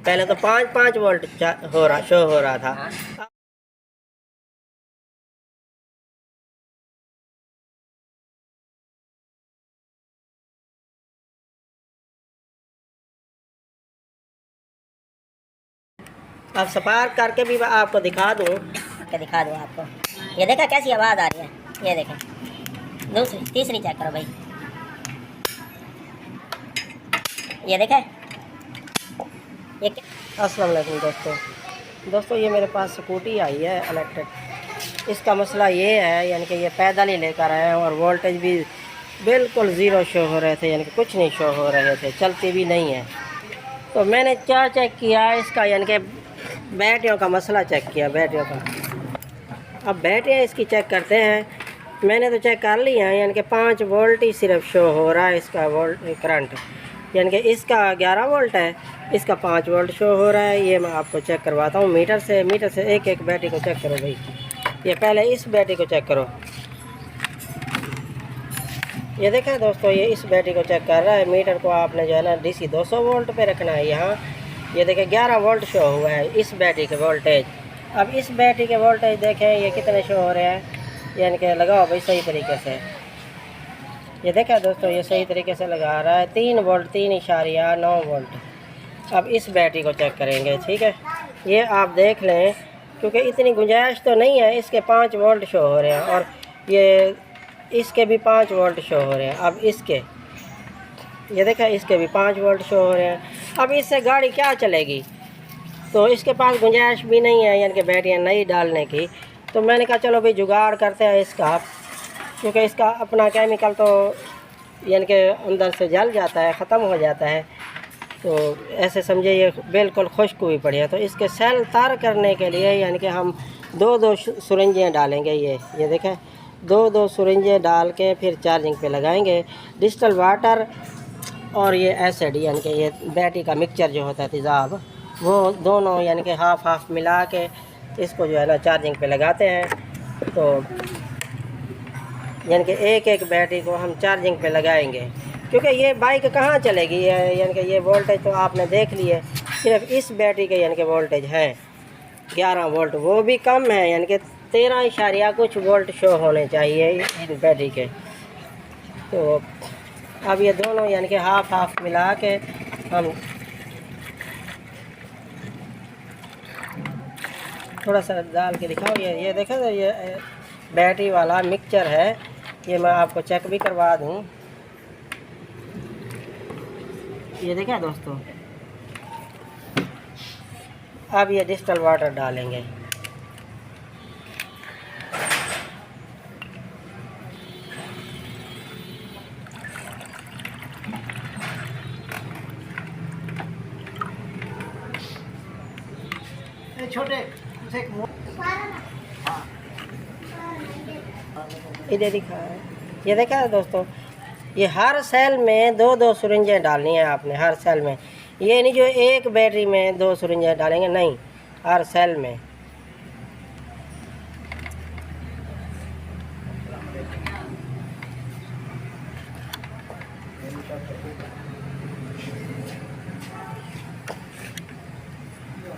पहले तो 5 volt show हो रहा था। अब स्पार्क करके भी आपको दिखा दूँ, आपको। ये देखा कैसी आवाज़ आ रही है, ये देखें। दूसरी तीसरी चेक करो भाई, ये देखें ये। अस्सलाम वालेकुम दोस्तों, ये मेरे पास स्कूटी आई है इलेक्ट्रिक। इसका मसला ये है, यानी कि ये पैदल ही लेकर आए हैं और वोल्टेज भी बिल्कुल ज़ीरो शो हो रहे थे, यानी कि कुछ नहीं शो हो रहे थे, चलती भी नहीं है। तो मैंने क्या चेक किया इसका, यानी कि बैटरियों का मसला चेक किया, बैटरियों का। अब बैटरियाँ इसकी चेक करते हैं। मैंने तो चेक कर लिया है, यानी कि 5 वोल्ट ही सिर्फ शो हो रहा है इसका करंट, यानी कि इसका 11 वोल्ट है, इसका 5 वोल्ट शो हो रहा है। ये मैं आपको चेक करवाता हूँ मीटर से एक बैटरी को चेक करो भाई। ये पहले इस बैटरी को चेक करो, ये देखा दोस्तों, ये इस बैटरी को चेक कर रहा है। मीटर को आपने जो है ना DC 200 वोल्ट पे रखना है। यहाँ ये देखें 11 वोल्ट शो हुआ है इस बैटरी के वोल्टेज। अब इस बैटरी के वोल्टेज देखें ये कितने शो हो रहे हैं, यानी कि लगाओ भाई सही तरीके से। ये देखा दोस्तों, ये सही तरीके से लगा रहा है 3 वोल्ट 3.9 वोल्ट। अब इस बैटरी को चेक करेंगे, ठीक है। ये आप देख लें, क्योंकि इतनी गुंजाइश तो नहीं है, इसके 5 वोल्ट शो हो रहे हैं और ये इसके भी 5 वोल्ट शो हो रहे हैं। अब इसके ये देखा, इसके भी 5 वोल्ट शो हो रहे हैं। अब इससे गाड़ी क्या चलेगी, तो इसके पास गुंजाइश भी नहीं है, यानी कि बैटरियाँ नई डालने की। तो मैंने कहा चलो भाई जुगाड़ करते हैं इसका, क्योंकि इसका अपना केमिकल तो यानी कि अंदर से जल जाता है, ख़त्म हो जाता है। तो ऐसे समझे ये बिल्कुल खुश्क हुई पड़ी है। तो इसके सेल तार करने के लिए यानी कि हम 2 सुरंजें डालेंगे। ये देखें, 2 सुरंजें डाल के फिर चार्जिंग पे लगाएंगे। डिस्टिल वाटर और ये एसिड, यानी कि ये बैटरी का मिक्सचर जो होता है तेज़ाब, वो दोनों यानी कि हाफ मिला के इसको जो है ना चार्जिंग पे लगाते हैं। तो यानी कि एक बैटरी को हम चार्जिंग पे लगाएंगे, क्योंकि ये बाइक कहाँ चलेगी। यानी कि ये वोल्टेज तो आपने देख लिए, सिर्फ इस बैटरी के यानी कि वोल्टेज हैं 11 वोल्ट, वो भी कम है, यानी कि 13 कुछ वोल्ट शो होने चाहिए इन बैटरी के। तो अब ये दोनों यानी कि हाफ मिला के हम थोड़ा सा डाल के दिखाओ। ये देखें, तो ये बैटरी वाला मिक्सचर है। ये मैं आपको चेक भी करवा दूं। ये देखें दोस्तों, अब ये डिस्टिल वाटर डालेंगे। छोटे इधर दिखा है। ये देखा है दोस्तों, ये हर सेल में 2 सुरंजें डालनी है आपने, हर सेल में। ये नहीं जो एक बैटरी में 2 सुरंजें डालेंगे, नहीं, हर सेल में।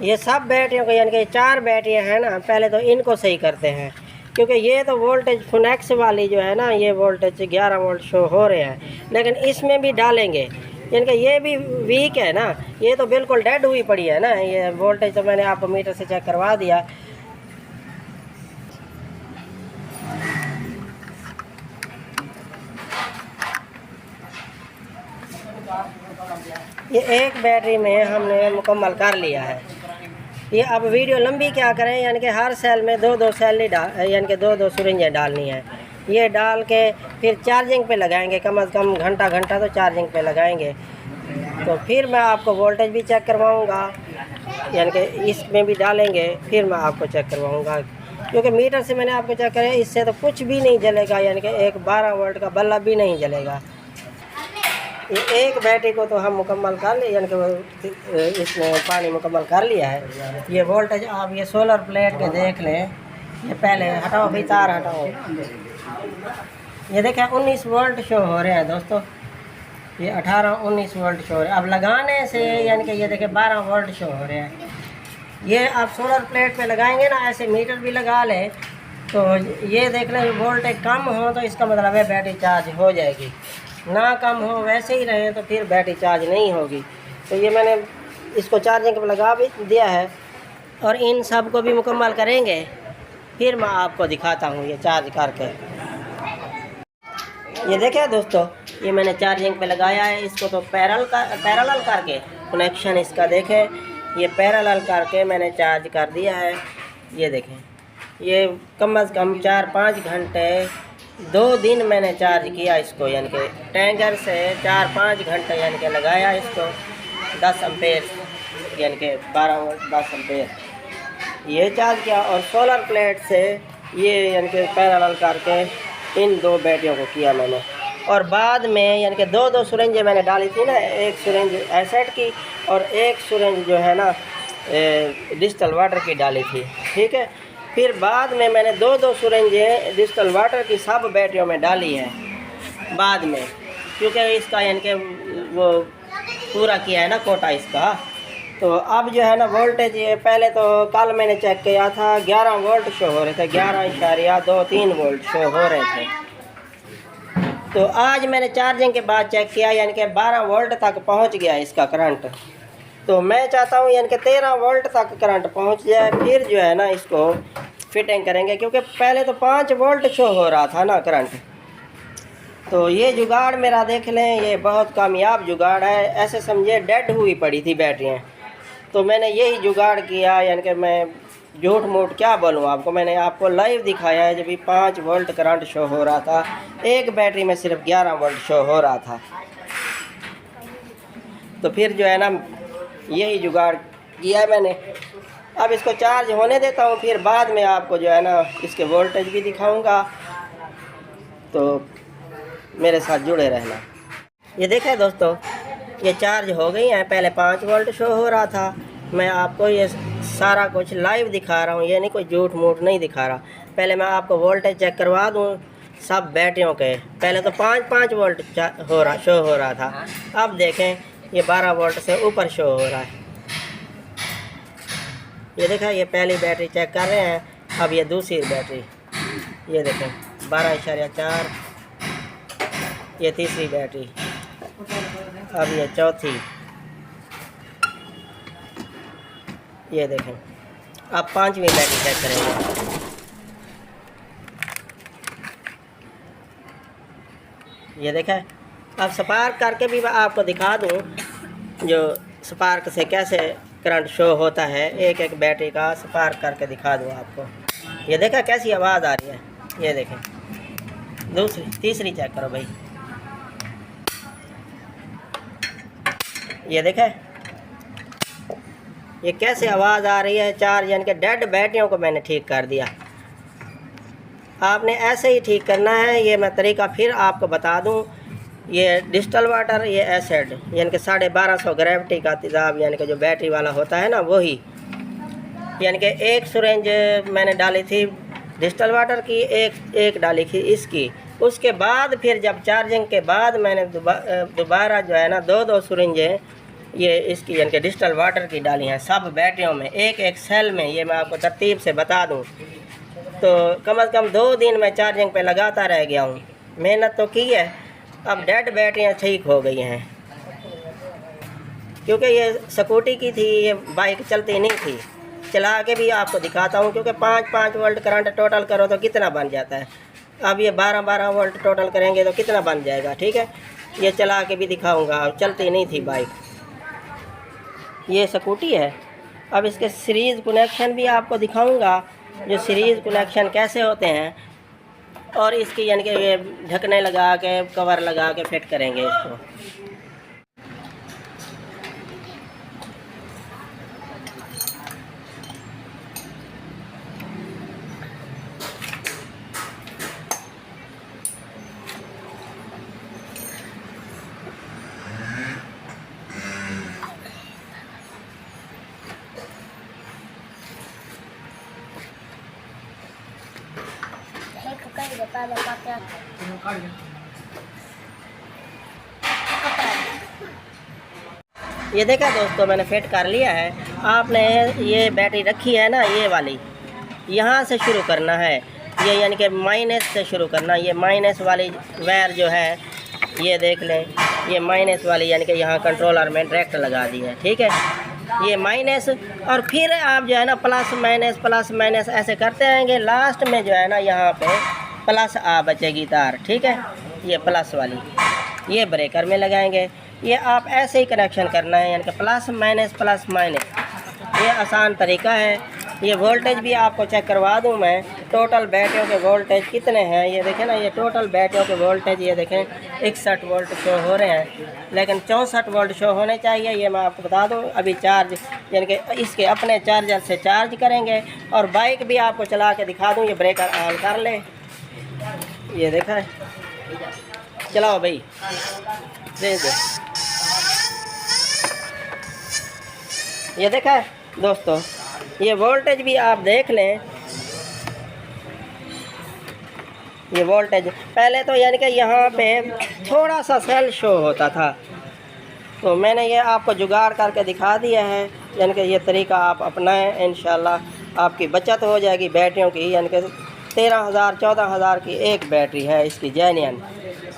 ये सब बैटरियों को यानी कि 4 बैटरियां हैं ना, पहले तो इनको सही करते हैं, क्योंकि ये तो वोल्टेज फुनेक्स वाली जो है ना, ये वोल्टेज 11 वोल्ट शो हो रहे हैं, लेकिन इसमें भी डालेंगे, यानी कि ये भी वीक है ना, ये तो बिल्कुल डेड हुई पड़ी है ना। ये वोल्टेज तो मैंने आपको मीटर से चेक करवा दिया। ये एक बैटरी में हमने मुकम्मल कर लिया है। ये अब वीडियो लंबी क्या करें, यानी कि हर सेल में 2 सेल नहीं डाल, यानी कि 2 सुरंजें डालनी है। ये डाल के फिर चार्जिंग पे लगाएंगे, कम से कम घंटा तो चार्जिंग पे लगाएंगे। तो फिर मैं आपको वोल्टेज भी चेक करवाऊंगा, यानी कि इसमें भी डालेंगे, फिर मैं आपको चेक करवाऊंगा। क्योंकि मीटर से मैंने आपको चेक करें, इससे तो कुछ भी नहीं जलेगा, यानी कि एक 12 वोल्ट का बल्ब भी नहीं जलेगा। ये एक बैटरी को तो हम मुकम्मल कर लिए, यानी कि इसमें पानी मुकम्मल कर लिया है। ये वोल्टेज आप ये सोलर प्लेट के देख लें। ये पहले हटाओ भाई, तार हटाओ। ये देखें 19 वोल्ट शो हो रहे हैं दोस्तों, ये 18-19 वोल्ट शो हो रहे हैं। अब लगाने से यानी कि ये देखिए 12 वोल्ट शो हो रहे हैं। ये आप सोलर प्लेट पे लगाएंगे ना, ऐसे मीटर भी लगा लें तो ये देख लें वोल्टेज कम हो तो इसका मतलब है बैटरी चार्ज हो जाएगी, ना कम हो वैसे ही रहे तो फिर बैटरी चार्ज नहीं होगी। तो ये मैंने इसको चार्जिंग पर लगा भी दिया है और इन सब को भी मुकम्मल करेंगे, फिर मैं आपको दिखाता हूँ ये चार्ज करके। ये देखिए दोस्तों, ये मैंने चार्जिंग पे लगाया है। इसको तो पैरेलल करके कनेक्शन इसका देखें, ये पैरेलल करके मैंने चार्ज कर दिया है। ये देखें, ये कम से कम 4-5 घंटे 2 दिन मैंने चार्ज किया इसको, यानी कि टैंकर से 4-5 घंटे यानी कि लगाया इसको 10 एम्पेयर यानी कि 12 वोल्ट 10 एम्पेयर ये चार्ज किया, और सोलर प्लेट से ये यानी कि पैरेलल करके इन 2 बैटरियों को किया मैंने। और बाद में यानी कि 2-2 सिरेंज मैंने डाली थी ना, एक सिरेंज एसिड की और एक सिरेंज जो है ना डिस्टिल वाटर की डाली थी, ठीक है। फिर बाद में मैंने 2-2 सिरेंजें डिस्टिल वाटर की सब बैटरियों में डाली है बाद में, क्योंकि इसका यानी कि वो पूरा किया है ना कोटा इसका। तो अब जो है ना वोल्टेज, ये पहले तो कल मैंने चेक किया था 11 वोल्ट शो हो रहे थे, 11.23 वोल्ट शो हो रहे थे। तो आज मैंने चार्जिंग के बाद चेक किया यानी कि 12 वोल्ट तक पहुंच गया इसका करंट। तो मैं चाहता हूं यानी कि 13 वोल्ट तक करंट पहुंच जाए, फिर जो है ना इसको फिटिंग करेंगे, क्योंकि पहले तो 5 वोल्ट शो हो रहा था ना करंट। तो ये जुगाड़ मेरा देख लें, ये बहुत कामयाब जुगाड़ है। ऐसे समझे डेड हुई पड़ी थी बैटरियाँ, तो मैंने यही जुगाड़ किया, यानी कि मैं झूठ मूठ क्या बोलूँ आपको, मैंने आपको लाइव दिखाया है। जब भी 5 वोल्ट करंट शो हो रहा था, एक बैटरी में सिर्फ 11 वोल्ट शो हो रहा था। तो फिर जो है ना यही जुगाड़ किया है मैंने। अब इसको चार्ज होने देता हूँ, फिर बाद में आपको जो है ना इसके वोल्टेज भी दिखाऊंगा, तो मेरे साथ जुड़े रहना। ये देखें दोस्तों, ये चार्ज हो गई हैं। पहले 5 वोल्ट शो हो रहा था। मैं आपको ये सारा कुछ लाइव दिखा रहा हूँ, ये नहीं कोई झूठ मूठ नहीं दिखा रहा। पहले मैं आपको वोल्टेज चेक करवा दूँ सब बैटरियों के। पहले तो 5-5 वोल्ट शो हो रहा था, अब देखें ये 12 वोल्ट से ऊपर शो हो रहा है। ये देखें, ये पहली बैटरी चेक कर रहे हैं, अब ये दूसरी बैटरी, ये देखें 12.4, ये तीसरी बैटरी, अब ये चौथी, ये देखें। अब 5वीं बैटरी चेक करेंगे। ये देखें, अब स्पार्क करके भी मैं आपको दिखा दूं, जो स्पार्क से कैसे करंट शो होता है। एक एक बैटरी का स्पार्क करके दिखा दूं आपको। ये देखें कैसी आवाज़ आ रही है, ये देखें। दूसरी तीसरी चेक करो भाई, ये देखें ये कैसे आवाज़ आ रही है। चार्ज यानी कि डेड बैटरियों को मैंने ठीक कर दिया। आपने ऐसे ही ठीक करना है। ये मैं तरीका फिर आपको बता दूं, ये डिस्टिल वाटर, ये एसिड यानी कि 1250 ग्रेविटी का तेज़ाब यानी कि जो बैटरी वाला होता है ना वही, यानी कि एक सिरेंज मैंने डाली थी डिस्टिल वाटर की, एक डाली थी इसकी। उसके बाद फिर जब चार्जिंग के बाद मैंने दोबारा जो है ना 2-2 सिरेंजें ये इसकी यानी कि डिस्टिल वाटर की डाली हैं सब बैटरियों में, एक एक सेल में। ये मैं आपको तरतीब से बता दूं। तो कम से कम 2 दिन मैं चार्जिंग पे लगाता रह गया हूँ, मेहनत तो की है। अब डेड बैटरियाँ ठीक हो गई हैं, क्योंकि ये स्कूटी की थी, ये बाइक चलती नहीं थी। चला के भी आपको दिखाता हूँ, क्योंकि 5-5 वोल्ट करंट टोटल करो तो कितना बन जाता है। अब ये 12-12 वोल्ट टोटल करेंगे तो कितना बन जाएगा, ठीक है। ये चला के भी दिखाऊँगा, चलती नहीं थी बाइक, ये स्कूटी है। अब इसके सीरीज़ कनेक्शन भी आपको दिखाऊंगा, जो सीरीज़ कनेक्शन कैसे होते हैं, और इसकी यानी कि ये ढकने लगा के कवर लगा के फिट करेंगे इसको। ये देखा दोस्तों, मैंने फिट कर लिया है। आपने ये बैटरी रखी है ना, ये वाली यहाँ से शुरू करना है, ये यानी कि माइनस से शुरू करना। ये माइनस वाली वायर जो है, ये देख लें, ये माइनस वाली यानी कि यहाँ कंट्रोलर में डायरेक्ट लगा दी है, ठीक है। ये माइनस, और फिर आप जो है ना प्लस माइनस ऐसे करते आएंगे। लास्ट में जो है ना यहाँ पे प्लस आ बचेगी तार, ठीक है। ये प्लस वाली ये ब्रेकर में लगाएंगे। ये आप ऐसे ही कनेक्शन करना है, यानी कि प्लस माइनस। ये आसान तरीका है। ये वोल्टेज भी आपको चेक करवा दूं मैं, टोटल बैटरियों के वोल्टेज कितने हैं। ये देखें ना, ये टोटल बैटरियों के वोल्टेज ये देखें 61 वोल्ट शो हो रहे हैं, लेकिन 64 वोल्ट शो होने चाहिए। ये मैं आपको बता दूं। अभी चार्ज यानी कि इसके अपने चार्जर से चार्ज करेंगे, और बाइक भी आपको चला के दिखा दूँ। ये ब्रेकर ऑन कर ले, ये देखा है, चलाओ भाई, दे दे। ये देखा है दोस्तों, ये वोल्टेज भी आप देख लें। ये वोल्टेज पहले तो यानी कि यहाँ पे थोड़ा सा सेल शो होता था, तो मैंने ये आपको जुगाड़ करके दिखा दिया है। यानी कि ये तरीका आप अपनाएं, इंशाल्लाह आपकी बचत हो जाएगी बैटरियों की। यानी कि 13,000-14,000 की एक बैटरी है इसकी जेन्युइन।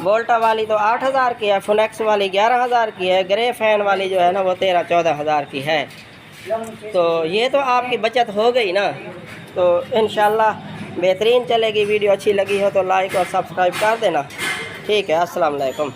वोल्टा वाली तो 8,000 की है, फुनेक्स वाली 11,000 की है, ग्रे फैन वाली जो है ना वो 13-14,000 की है। तो ये तो आपकी बचत हो गई ना, तो इंशाल्लाह बेहतरीन चलेगी। वीडियो अच्छी लगी हो तो लाइक और सब्सक्राइब कर देना, ठीक है। अस्सलाम वालेकुम।